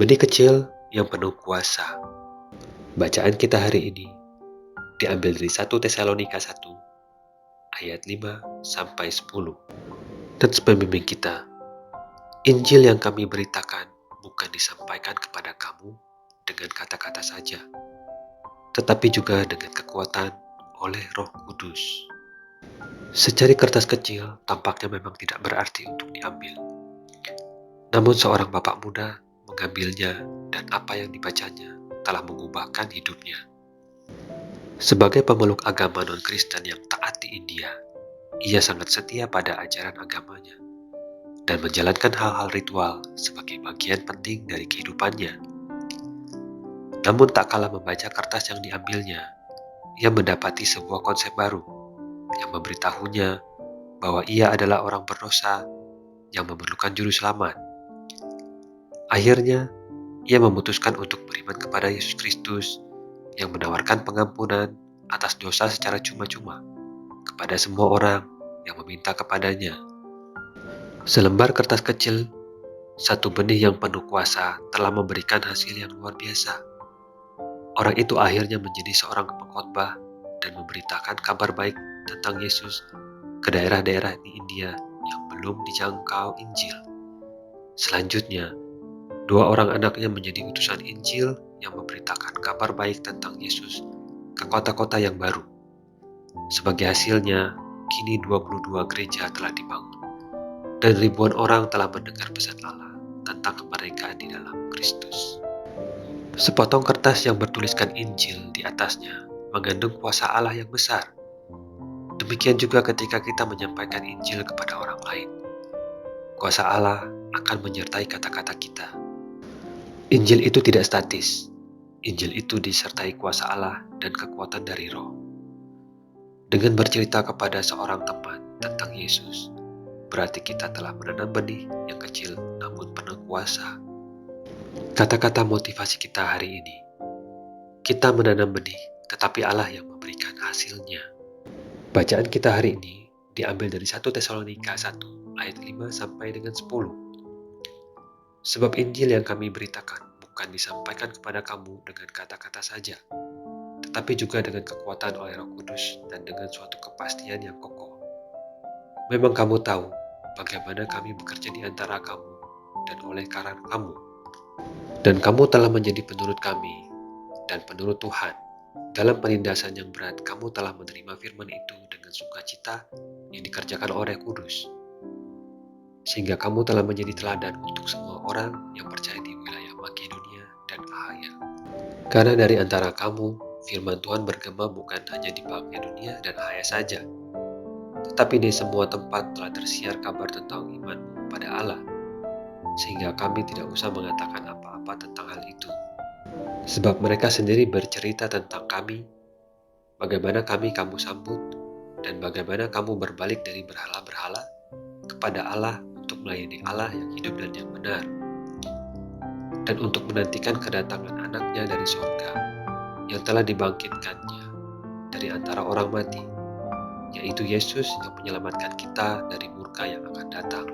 Benih kecil yang penuh kuasa. Bacaan kita hari ini diambil dari 1 Tesalonika 1 ayat 5-10. Dan pembimbing kita, Injil yang kami beritakan bukan disampaikan kepada kamu dengan kata-kata saja, tetapi juga dengan kekuatan oleh Roh Kudus. Secari kertas kecil tampaknya memang tidak berarti untuk diambil. Namun seorang bapak muda mengambilnya dan apa yang dibacanya telah mengubahkan hidupnya. Sebagai pemeluk agama non-Kristen yang taat di India, ia sangat setia pada ajaran agamanya dan menjalankan hal-hal ritual sebagai bagian penting dari kehidupannya. Namun tak kalah membaca kertas yang diambilnya, ia mendapati sebuah konsep baru yang memberitahunya bahwa ia adalah orang berdosa yang memerlukan juru selamat. Akhirnya, ia memutuskan untuk beriman kepada Yesus Kristus yang menawarkan pengampunan atas dosa secara cuma-cuma kepada semua orang yang meminta kepadanya. Selembar kertas kecil, satu benih yang penuh kuasa telah memberikan hasil yang luar biasa. Orang itu akhirnya menjadi seorang pengkhotbah dan memberitakan kabar baik tentang Yesus ke daerah-daerah di India yang belum dijangkau Injil. Selanjutnya, 2 orang anaknya menjadi utusan Injil yang memberitakan kabar baik tentang Yesus ke kota-kota yang baru. Sebagai hasilnya, kini 22 gereja telah dibangun, dan ribuan orang telah mendengar pesan Allah tentang kemerdekaan di dalam Kristus. Sepotong kertas yang bertuliskan Injil di atasnya mengandung kuasa Allah yang besar. Demikian juga ketika kita menyampaikan Injil kepada orang lain. Kuasa Allah akan menyertai kata-kata kita. Injil itu tidak statis. Injil itu disertai kuasa Allah dan kekuatan dari Roh. Dengan bercerita kepada seorang teman tentang Yesus, berarti kita telah menanam benih yang kecil namun penuh kuasa. Kata-kata motivasi kita hari ini, kita menanam benih, tetapi Allah yang memberikan hasilnya. Bacaan kita hari ini diambil dari 1 Tesalonika 1 ayat 5-10. Sebab Injil yang kami beritakan bukan disampaikan kepada kamu dengan kata-kata saja, tetapi juga dengan kekuatan oleh Roh Kudus dan dengan suatu kepastian yang kokoh. Memang kamu tahu bagaimana kami bekerja di antara kamu dan oleh karena kamu. Dan kamu telah menjadi penurut kami dan penurut Tuhan. Dalam penindasan yang berat, kamu telah menerima firman itu dengan sukacita yang dikerjakan oleh Kudus. Sehingga kamu telah menjadi teladan untuk semua orang yang percaya di wilayah Makedonia dan Akhaya. Karena dari antara kamu, firman Tuhan bergema bukan hanya di Makedonia dan Akhaya saja, tetapi di semua tempat telah tersiar kabar tentang imanmu pada Allah, sehingga kami tidak usah mengatakan apa-apa tentang hal itu. Sebab mereka sendiri bercerita tentang kami, bagaimana kamu sambut, dan bagaimana kamu berbalik dari berhala-berhala kepada Allah untuk melayani Allah yang hidup dan yang benar, dan untuk menantikan kedatangan anaknya dari surga, yang telah dibangkitkannya dari antara orang mati, yaitu Yesus yang menyelamatkan kita dari murka yang akan datang.